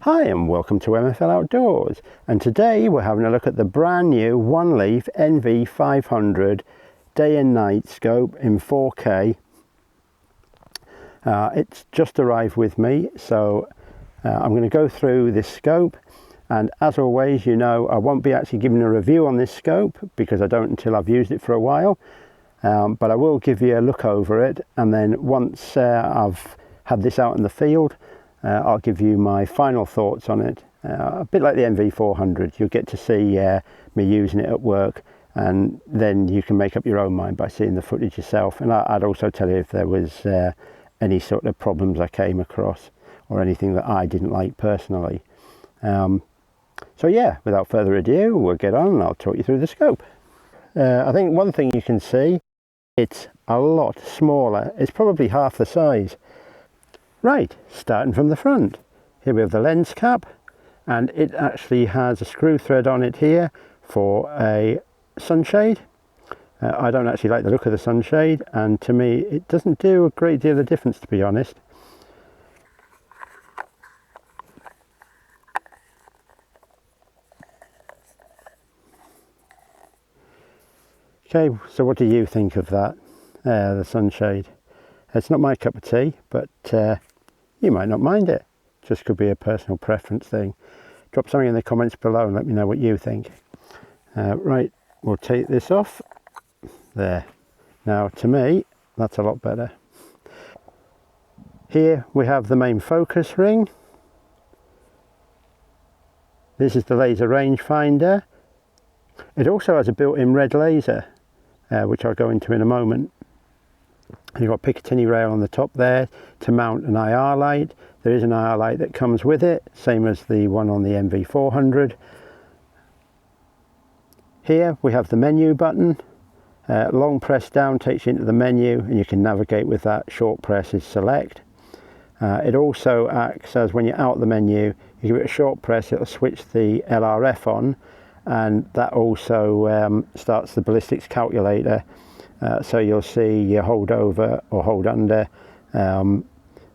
Hi and welcome to MFL Outdoors, and today we're having a look at the brand new OneLeaf NV500 day and night scope in 4K. It's just arrived with me, so I'm going to go through this scope, and as always, you know, I won't be actually giving a review on this scope because I don't until I've used it for a while, but I will give you a look over it, and then once I've had this out in the field, I'll give you my final thoughts on it. A bit like the NV400, you'll get to see me using it at work, and then you can make up your own mind by seeing the footage yourself. And I'd also tell you if there was any sort of problems I came across or anything that I didn't like personally. So yeah, without further ado, we'll get on and I'll talk you through the scope. I think one thing you can see, it's a lot smaller. It's probably half the size. Right, starting from the front, here we have the lens cap, and it actually has a screw thread on it here for a sunshade. I don't actually like the look of the sunshade, and to me it doesn't do a great deal of difference, to be honest. Okay, so what do you think of that, the sunshade? It's not my cup of tea, but you might not mind it. Just could be a personal preference thing. Drop something in the comments below and let me know what you think. Right, we'll take this off. There. Now, to me, that's a lot better. Here we have the main focus ring. This is the laser rangefinder. It also has a built-in red laser, which I'll go into in a moment. You've got a Picatinny rail on the top there to mount an IR light. There is an IR light that comes with it, same as the one on the NV400. Here we have the menu button. Long press down takes you into the menu, and you can navigate with that. Short press is select. It also acts as, when you're out the menu, you give it a short press, it'll switch the LRF on, and that also starts the ballistics calculator. So you'll see you hold over or hold under,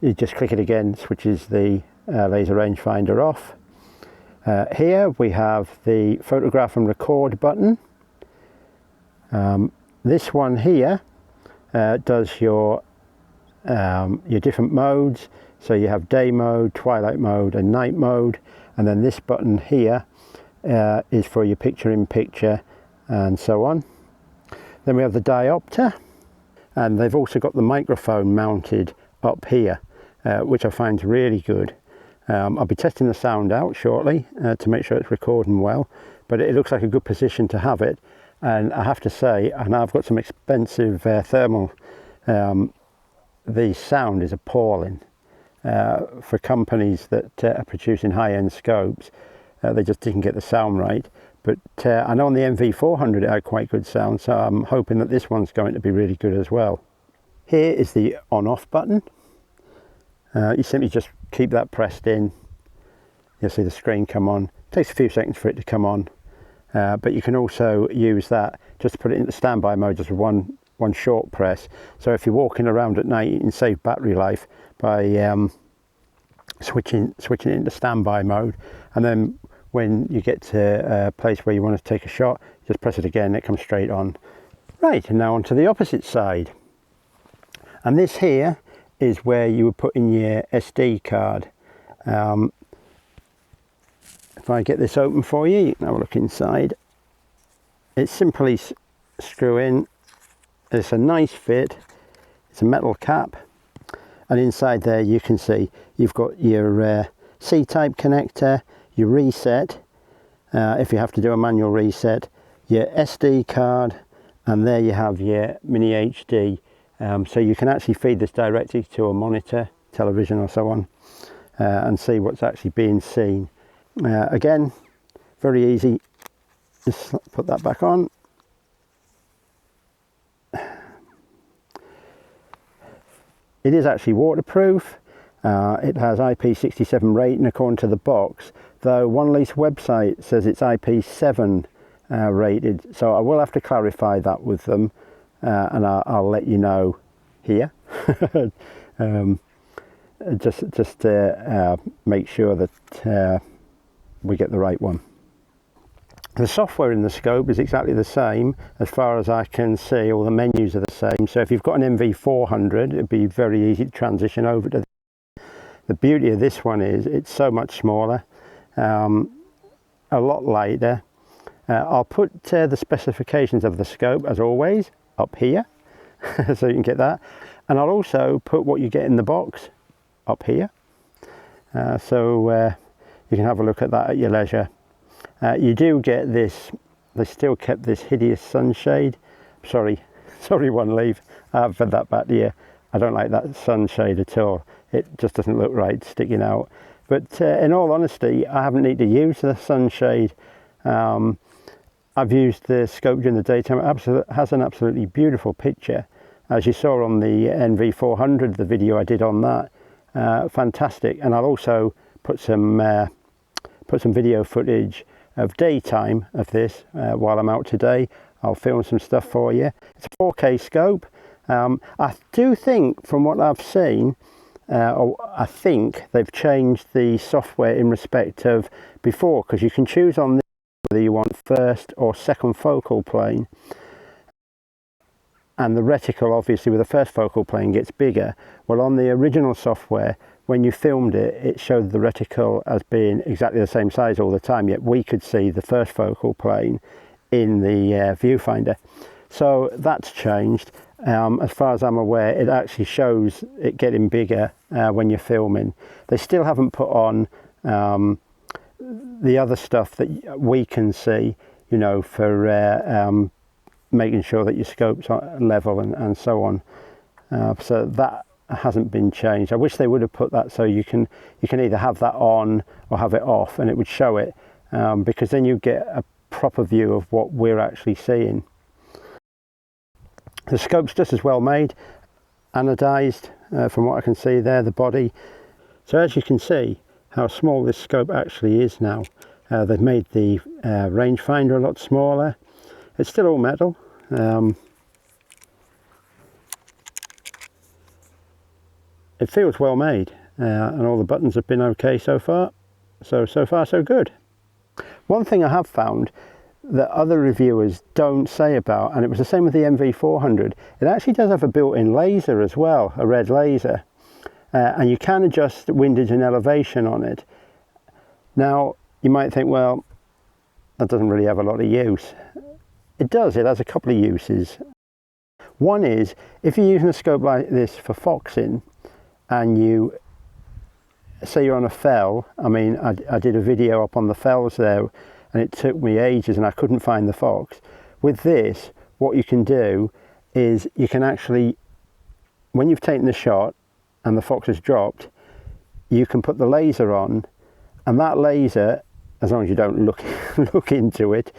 you just click it again, switches the laser rangefinder off. Here we have the photograph and record button. This one here does your different modes. So you have day mode, twilight mode and night mode, and then this button here is for your picture-in-picture and so on. Then we have the diopter, and they've also got the microphone mounted up here, which I find really good. I'll be testing the sound out shortly to make sure it's recording well, but it looks like a good position to have it. And I have to say, and I've got some expensive thermal, the sound is appalling. For companies that are producing high-end scopes, they just didn't get the sound right. But I know on the NV400 it had quite good sound, so I'm hoping that this one's going to be really good as well. Here is the on-off button. You simply just keep that pressed in. You'll see the screen come on. It takes a few seconds for it to come on, but you can also use that just to put it into standby mode, just with one short press. So if you're walking around at night, you can save battery life by switching it into standby mode, and then when you get to a place where you want to take a shot, just press it again, it comes straight on. Right, and now onto the opposite side. And this here is where you would put in your SD card. If I get this open for you, you can have a look inside. It's simply screw in. It's a nice fit. It's a metal cap. And inside there you can see you've got your C-type connector, your reset, if you have to do a manual reset, your SD card, and there you have your mini HD. So you can actually feed this directly to a monitor, television or so on, and see what's actually being seen. Again, very easy. Just put that back on. It is actually waterproof. It has IP67 rating according to the box, though OneLeaf's website says it's IP7 rated, so I will have to clarify that with them, and I'll let you know here. just to make sure that we get the right one. The software in the scope is exactly the same as far as I can see. All the menus are the same. So if you've got an NV500, it'd be very easy to transition over to. The beauty of this one is it's so much smaller, a lot lighter. I'll put the specifications of the scope, as always, up here so you can get that, and I'll also put what you get in the box up here, so you can have a look at that at your leisure. You do get this, they still kept this hideous sunshade. Sorry OneLeaf, I've fed that back to you. I don't like that sunshade at all. It just doesn't look right sticking out. But in all honesty, I haven't needed to use the sunshade. I've used the scope during the daytime. It has an absolutely beautiful picture. As you saw on the NV500, the video I did on that, fantastic. And I'll also put some video footage of daytime of this while I'm out today. I'll film some stuff for you. It's a 4K scope. I do think, from what I've seen, I think they've changed the software in respect of before, because you can choose on this whether you want first or second focal plane, and the reticle obviously with the first focal plane gets bigger. Well, on the original software, when you filmed it, it showed the reticle as being exactly the same size all the time, yet we could see the first focal plane in the viewfinder. So that's changed. As far as I'm aware, it actually shows it getting bigger when you're filming. They still haven't put on the other stuff that we can see, you know, for making sure that your scope's level and so on. So that hasn't been changed. I wish they would have put that so you can either have that on or have it off, and it would show it, because then you get a proper view of what we're actually seeing. The scope's just as well made, anodized, from what I can see there, the body. So as you can see how small this scope actually is now. They've made the rangefinder a lot smaller. It's still all metal. It feels well made, and all the buttons have been okay so far. So far so good. One thing I have found that other reviewers don't say about, and it was the same with the NV500, it actually does have a built-in laser as well, a red laser, and you can adjust windage and elevation on it. Now you might think, well, that doesn't really have a lot of use. It does. It has a couple of uses. One is, if you're using a scope like this for foxing, and you say you're on a fell, I mean, I did a video up on the fells there, and it took me ages and I couldn't find the fox. With this, what you can do is you can actually, when you've taken the shot and the fox has dropped, you can put the laser on, and that laser, as long as you don't look into it,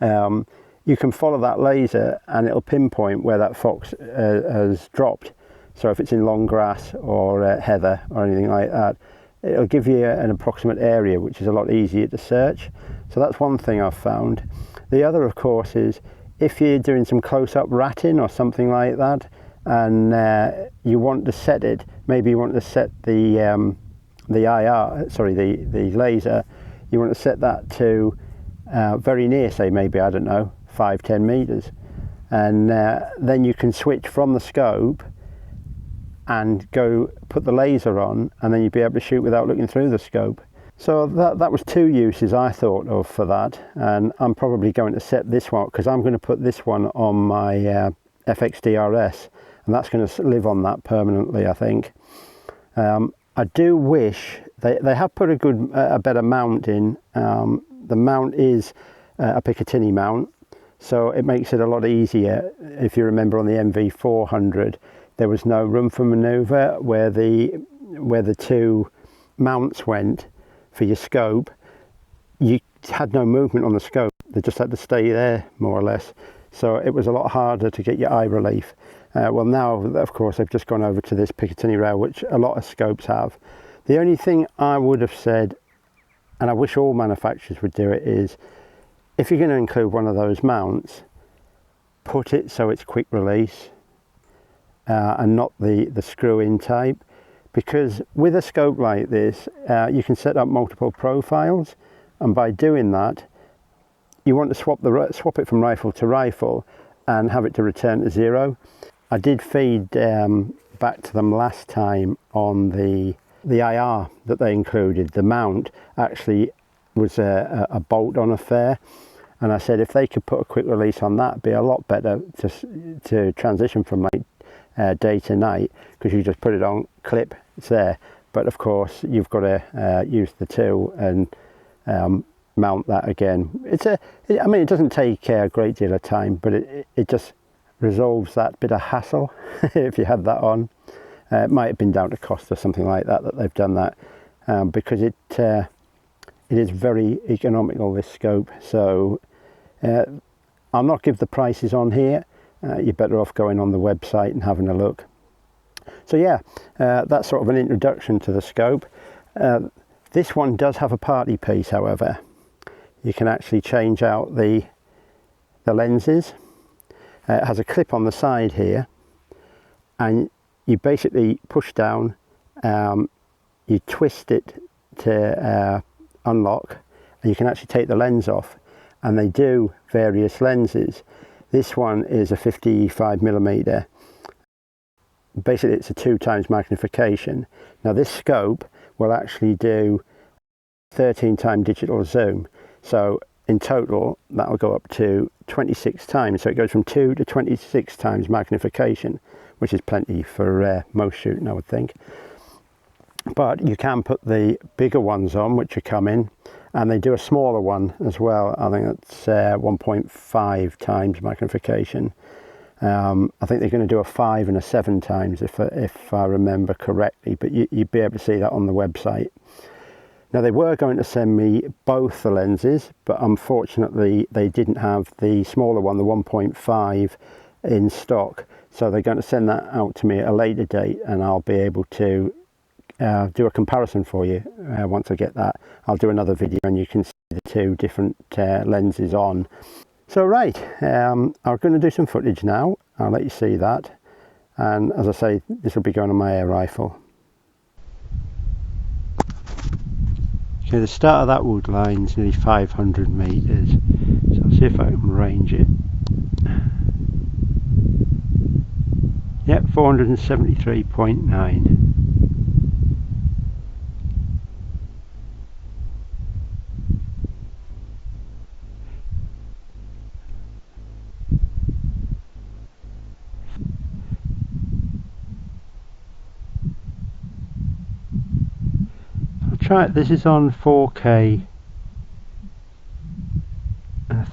you can follow that laser and it'll pinpoint where that fox has dropped. So if it's in long grass or heather or anything like that, it'll give you an approximate area, which is a lot easier to search. So that's one thing I've found. The other, of course, is if you're doing some close-up ratting or something like that, and you want to set it, maybe you want to set the laser, you want to set that to very near, say maybe, I don't know, 5-10 meters, and then you can switch from the scope and go put the laser on, and then you'd be able to shoot without looking through the scope. So that was two uses I thought of for that, and I'm probably going to set this one, because I'm going to put this one on my FXDRS, and that's going to live on that permanently, I think. I do wish they have put a better mount in. The mount is a Picatinny mount, so it makes it a lot easier. If you remember on the NV500, there was no room for manoeuvre where the two mounts went for your scope. You had no movement on the scope. They just had to stay there, more or less. So it was a lot harder to get your eye relief. Well, now, of course, they've just gone over to this Picatinny rail, which a lot of scopes have. The only thing I would have said, and I wish all manufacturers would do it, is if you're going to include one of those mounts, put it so it's quick release and not the screw-in type, because with a scope like this, you can set up multiple profiles, and by doing that, you want to swap it from rifle to rifle and have it to return to 0. I did feed back to them last time on the IR that they included. The mount actually was a bolt-on affair, and I said if they could put a quick release on that, it'd be a lot better to transition from like day to night, because you just put it on, clip, it's there. But of course you've got to use the tool and mount that again. I mean, it doesn't take a great deal of time, but it just resolves that bit of hassle if you had that on. It might have been down to cost or something like that they've done that, because it is very economical, this scope. So I'll not give the prices on here. You're better off going on the website and having a look. So yeah, that's sort of an introduction to the scope. This one does have a party piece, however. You can actually change out the lenses. It has a clip on the side here, and you basically push down, you twist it to unlock, and you can actually take the lens off, and they do various lenses. This one is a 55mm. Basically it's a 2x magnification. Now this scope will actually do 13x digital zoom, so in total that will go up to 26 times, so it goes from 2 to 26 times magnification, which is plenty for most shooting, I would think. But you can put the bigger ones on, which are coming, and they do a smaller one as well. I think that's 1.5 times magnification. I think they're going to do a 5 and a 7 times if I remember correctly, but you'd be able to see that on the website. Now they were going to send me both the lenses, but unfortunately they didn't have the smaller one, the 1.5, in stock. So they're going to send that out to me at a later date, and I'll be able to do a comparison for you once I get that. I'll do another video and you can see the two different lenses on. So right, I'm going to do some footage now. I'll let you see that. And as I say, this will be going on my air rifle. Okay, the start of that wood line is nearly 500 metres, so I'll see if I can range it. Yep, 473.9. Try it. This is on 4K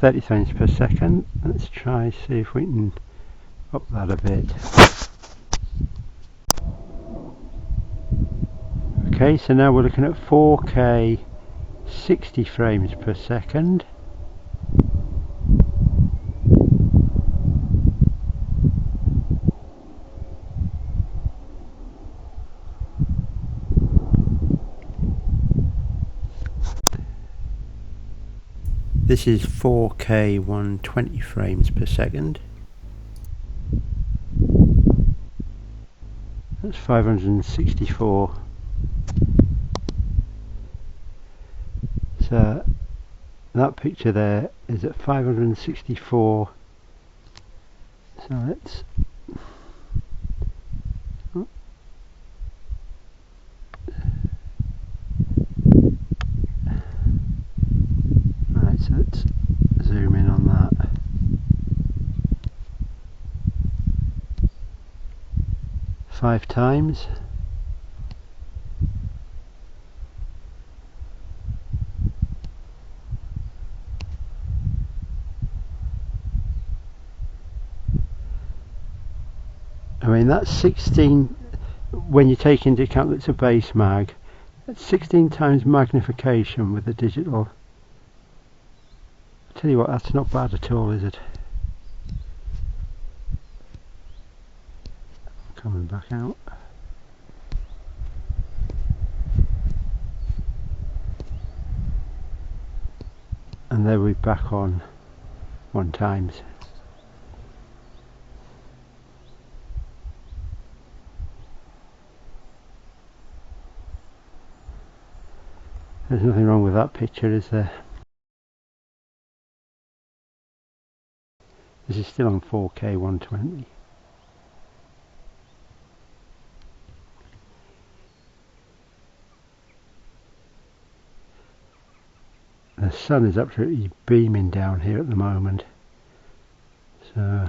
30 frames per second. Let's try see if we can up that a bit. Okay, so now we're looking at 4K 60 frames per second. This is 4K 120 frames per second. That's 564. So that picture there is at 564. So let's so let's zoom in on that. Five times. I mean that's 16, when you take into account that it's a base mag, that's 16 times magnification with the digital. Tell you what, that's not bad at all, is it? Coming back out. And there we're back on 1 times. There's nothing wrong with that picture, is there? This is still on 4K 120. The sun is absolutely beaming down here at the moment. So,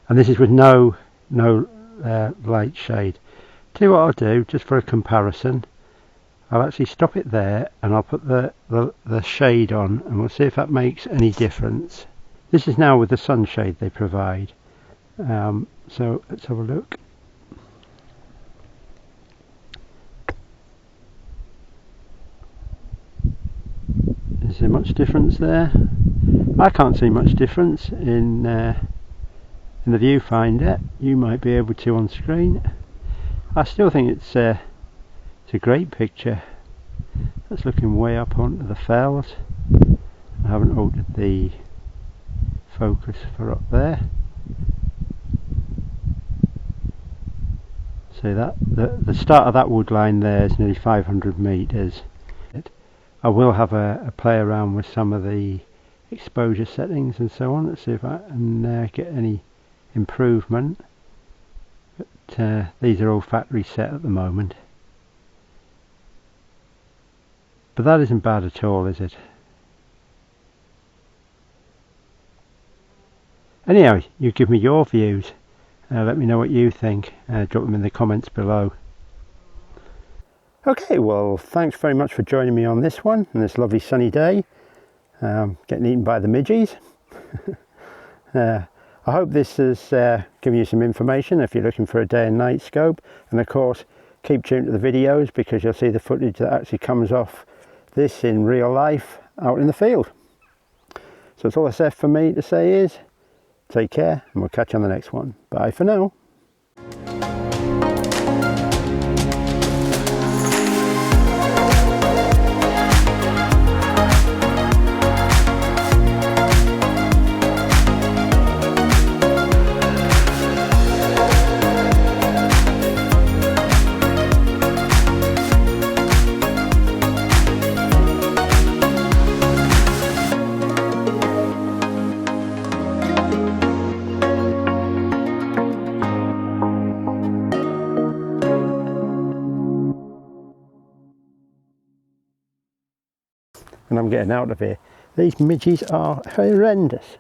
and this is with no light shade. Tell you what I'll do, just for a comparison, I'll actually stop it there and I'll put the shade on and we'll see if that makes any difference. This is now with the sunshade they provide. So let's have a look. Is there much difference there? I can't see much difference in the viewfinder. You might be able to on screen. I still think it's a great picture. That's looking way up onto the fells. I haven't altered the focus for up there. So that the start of that wood line there is nearly 500 metres. I will have a play around with some of the exposure settings and so on. Let's see if I can get any improvement. But these are all factory set at the moment. But that isn't bad at all, is it? Anyway, you give me your views. Let me know what you think. Drop them in the comments below. Okay, well, thanks very much for joining me on this one, on this lovely sunny day. Getting eaten by the midges. I hope this has given you some information if you're looking for a day and night scope. And of course, keep tuned to the videos because you'll see the footage that actually comes off this in real life out in the field. So that's all that's left for me to say is, take care and we'll catch you on the next one. Bye for now. And I'm getting out of here. These midges are horrendous.